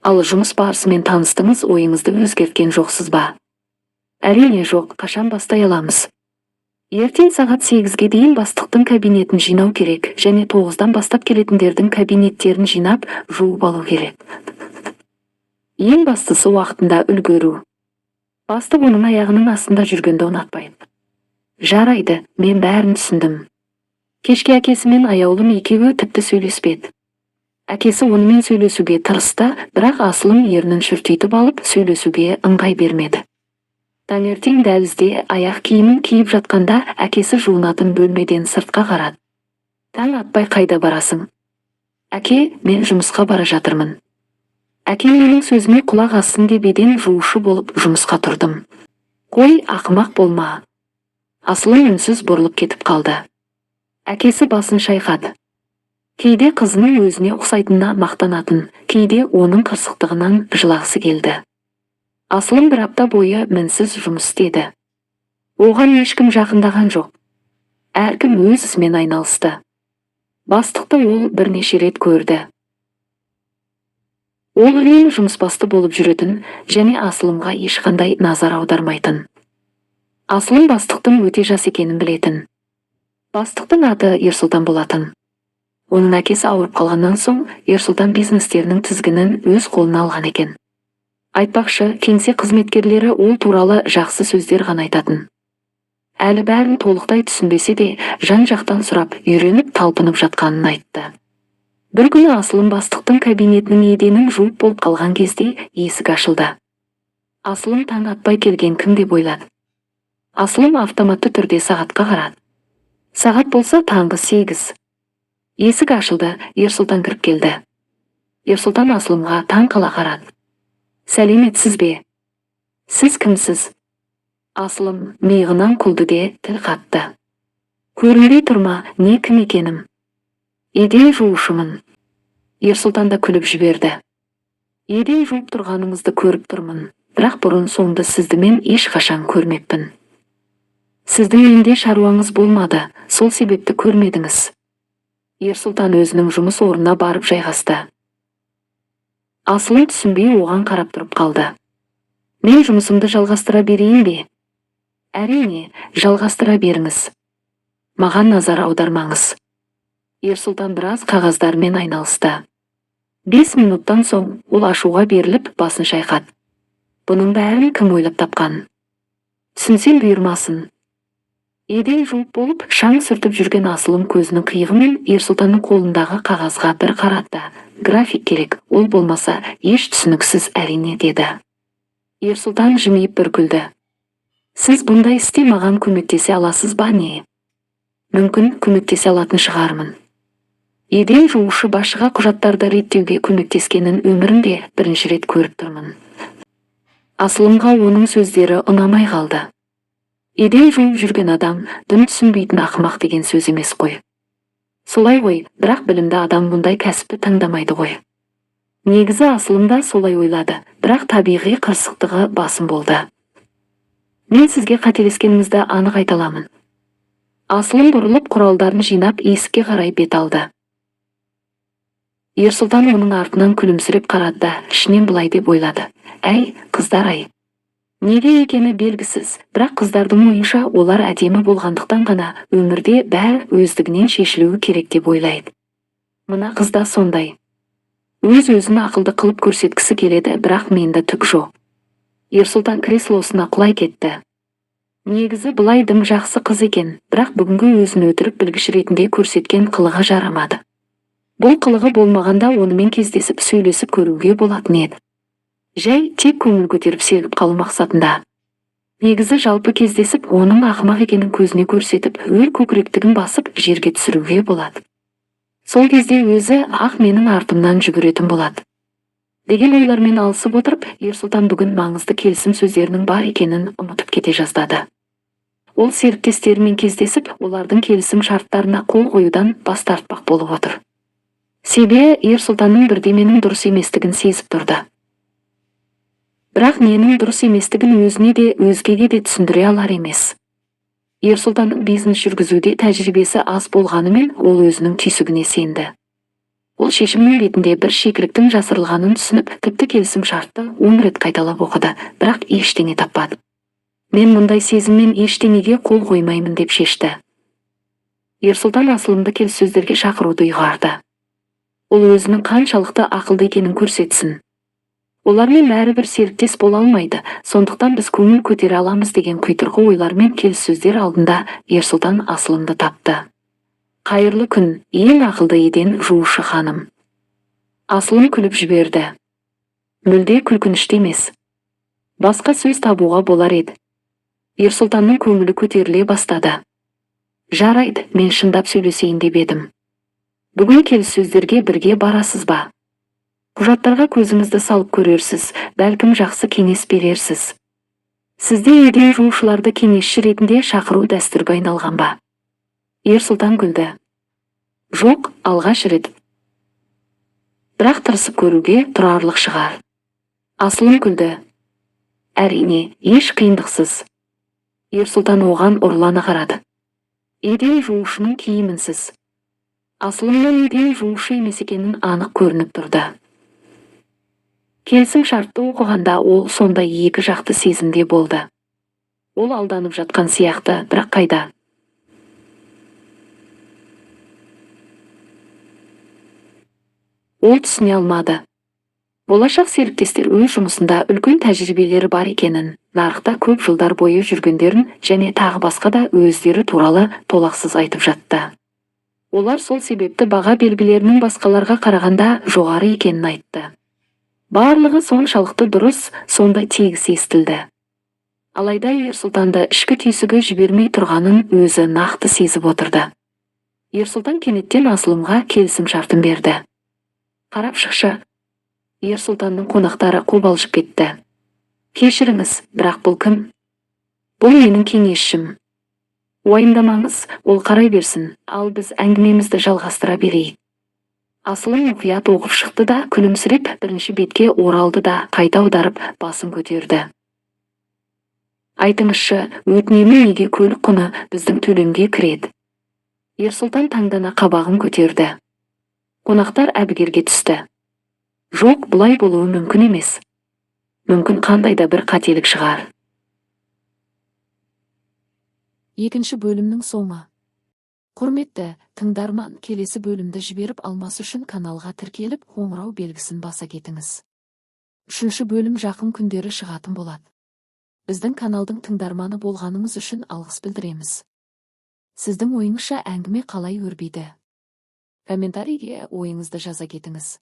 Ал жұмыс барысымен таныстыңыз, ойыңызды өзгерткен жоқсыз ба? Әрине жоқ, қашан бастай аламыз? Ертең сағат 8-ге дейін бастықтың кабинетін жинау керек, және 9-дан бастап келетіндердің кабинеттерін жинап, жуып алу керек. Ең бастысы уақытында үлгеру. Бастық оның аяғының астында жүргенді ұнатпайды. Жарайды, мен бәрін түсіндім. Кешке әкесімен аяулым екеуі тіпті сөйлеспеді. Әкесі онымен сөйлесуге тырысты, бірақ Асылым ернін шүртейтіп алып, сөйлесуге ыңғай бермеді. Таңертең дәлізде аяқ киімін киіп жатқанда, әкесі жуынатын бөлмеден сыртқа қарады. Таң атпай қайда барасың? Әке, мен жұмысқа бара жатырмын. Әкем менің сөзіме құлақ ассын деп еден жуушы болып жұмысқа тұрдым. Қой, ақымақ болма. Асылым үнсіз бұрылып кетіп қалды. Әкесі басын шайқады. Кейде қызының өзіне ұқсайтынына мақтанатын, кейде оның қырсықтығынан жылағысы келді. Асылым бір апта бойы мінсіз жұмыс істеді. Оған ешкім жақындаған жоқ. Әркім өз ісімен айналысты. Бастықты ол бірнеше рет көрді. Ол үнемі жұмысбасты болып жүретін және Асылымға ешқандай назар аудармайтын. Асылым бастықтың өте жас екенін білетін. Бастықтың аты Ерсұлтан болатын. Оның әкесі ауырып қалғаннан соң, Ерсұлтан бизнестерінің тізгінін өз қолына алған екен. Айтпақшы, кеңсе қызметкерлері ол туралы жақсы сөздер ғана айтатын. Әлі бәрін толықтай түсінбесе де, жан-жақтан сұрап, үйреніп талпынып жатқанын айтты. Бір күні Асылым бастықтың кабинетінің еденін жуып болып қалған кезде есік ашылды. Асылым таң атпай келген кім деп ойлады. Асылым автоматты түрде сағатқа қарады. Сағат болса таңғы 8. Есік ашылды, Ерсұлтан кіріп келді. Ерсұлтан Асылымға таң қала қарады. Сәлеметсіз бе? Сіз кімсіз? Асылым миығынан күлді де тіл қатты. Көрінбей тұрма, не кім екенім? Еден жуушымын. Ерсұлтан да күліп жіберді. Еден жуып тұрғаныңызды көріп тұрмын, бірақ бұрын соңды сізді мен ешқашан көрмеппін. Сіздің үйінде шаруаңыз болмады, сол себепті көрмедіңіз. Ерсұлтан өзінің жұмыс орнына барып жайғасты. Асылым түсінбей оған қарап тұрып қалды. Мен жұмысымды жалғастыра берейін бе? Әрине, жалғастыра беріңіз. Маған назар аудармаңыз. Ерсұлтан біраз қағаздармен айналысты. 5 минуттан соң ол ашуға беріліп басын шайқады. Бұның бәрін кім ойлап тапқан? Түсінсем бұйырмасын. Еден жуып болып, шаң сүртіп жүрген Асылым көзінің қиығымен Ерсұлтанның қолындағы қағазға бір қарады. График керек, ол болмаса еш түсініксіз әрине деді. Ерсұлтан жымиып бір күлді. Сіз бұндай істе маған көмектесе аласыз ба не? Мүмкін көмектесе алатын шығармын. Еден жуушы басшыға құжаттарды реттеуге көмектескенін өмірімде бірінші рет көріп тұрмын. Асылымға оның сөздері ұнамай қалды. Еден жуып жүрген адам дым түсінбейтін ақымақ деген сөз емес қой. Солай ғой, бірақ білімді адам бұндай кәсіпті таңдамайды ғой. Негізі Асылымда солай ойлады, бірақ табиғи қырсықтығы басым болды. Мен сізге қателескенімізді анық айта аламын. Асылым бұрылып құралдарын жинап есікке қарай бет алды. Ерсұлтан оның артынан күлімсіреп қарады, ішінен былай деп ойлады. Әй, қыздар-ай. Неге екені белгісіз, бірақ қыздардың ойынша олар әдемі болғандықтан ғана өмірде бәрі өздігінен шешілуі керек деп ойлайды. Мына қызда сондай. Өз-өзін ақылды қылып көрсеткісі келеді, бірақ менде түк жоқ. Ерсұлтан креслосына құлай кетті. Негізі былай дым жақсы қыз екен, бірақ бүгінгі өзін өтірік білгіш ретінде көрсеткен қылығы жарамады. Бұл қылығы болмағанда онымен кездесіп сөйлесіп көруге болатын еді. Жай тек көңіл көтеріп сергіп қалу мақсатында. Негізі жалпы кездесіп, оның ақымақ екенін көзіне көрсетіп, өр көкіректігін басып жерге түсіруге болады. Сол кезде өзі ақ менің артымнан жүгіретін болады. Деген ойлармен алысып отырып, Ерсұлтан бүгін маңызды келісім сөздерінің бар екенін ұмытып кете жаздады. Ол серіктестерімен кездесіп, олардың келісім шарттарына қол қоюдан бас тартпақ болып отыр. Себебі Ерсұлтанның бірдеменің дұрыс еместігін сезіп тұрды. Бірақ ненің дұрыс еместігін өзіне де өзгеге де түсіндіре алар емес. Ерсұлтанның бизнес жүргізуде тәжірибесі аз болғанымен ол өзінің түйсігіне сенді. Ол шешімнің бетінде бір шикіліктің жасырылғанын түсініп, тіпті келісім шартты 10 рет қайталап оқыды, бірақ ештеңе таппады. Мен мұндай сезіммен ештеңеге қол қоймаймын деп шешті. Ерсұлтан Асылымды келіссөздерге шақыруды ұйғарды. Ол өзінің қаншалықты ақылды екенін көрсетсін. Олармен бәрібір серіктес бола алмайды, сондықтан біз көңіл көтере аламыз деген құйтырқы ойлармен келіссөздер алдында Ерсұлтан Асылымды тапты. Қайырлы күн, ең ақылды еден жуушы ханым. Асылым күліп жіберді. Мүлде күлкінішті емес. Басқа сөз табуға болар еді. Ерсұлтанның көңілі көтеріле бастады. Жарайды, мен шындап сөйлесейін деп едім. Бүгін келіссөздерге бірге барасыз ба? Құжаттарға көзіңізді салып көрерсіз, бәлкім жақсы кеңес берерсіз. Сізде еден жуушыларды кеңесші ретінде шақыру дәстүрге айналған ба? Ерсұлтан күлді. Жоқ, алғаш рет. Бірақ тырысып көруге тұрарлық шығар. Асылым күлді. Әрине, еш қиындықсыз. Ерсұлтан оған ұрлана қарады. Еден жуушының киімінсіз. Асылымнан еден жуушы емес екенін анық көрініп тұрды. Келісім шартты оқығанда ол сондай екі жақты сезімде болды. Ол алданып жатқан сияқты, бірақ қайда? Ол түсіне алмады. Болашақ серіктестер өз жұмысында үлкен тәжірибелері бар екенін, нарықта көп жылдар бойы жүргендерін және тағы басқа да өздері туралы толақсыз айтып жатты. Олар сол себепті баға белгілерінің басқаларға қарағанда жоғары екенін айтты. Барлығы соншалықты дұрыс, сондай тегіс естілді. Алайда Ерсұлтанды ішкі түйсігі жібермей тұрғанын өзі нақты сезіп отырды. Ерсұлтан кенеттен Асылымға келісім шартын берді. Қарап шықшы. Ерсұлтанның қонақтары қобалжып кетті. Кешіріңіз, бірақ бұл кім? Бұл менің кеңесшім. Уайымдамаңыз, ол қарай берсін, ал біз әңгімемізді жалғастыра берейік. Асылым мұқият оқып шықты да, күлімсіреп бірінші бетке оралды да, қайта аударып басын көтерді. Айтыңызшы, өтінемін, неге көлік құны біздің төлемге кіреді? Ерсұлтан таңдана қабағын көтерді. Қонақтар әбігерге түсті. Жоқ, бұлай болуы мүмкін емес. Мүмкін қандайда бір қателік шығар. Екінші бөлімнің соңы. Құрметті тыңдарман, келесі бөлімді жіберіп алмас үшін каналға тіркеліп, қоңырау белгісін баса кетіңіз. Үшінші бөлім жақын күндері шығатын болады. Біздің каналдың тыңдарманы болғаныңыз үшін алғыс білдіреміз. Сіздің ойыңызша әңгіме қалай өрбиді? Комментарийге ойыңызды жаза кетіңіз.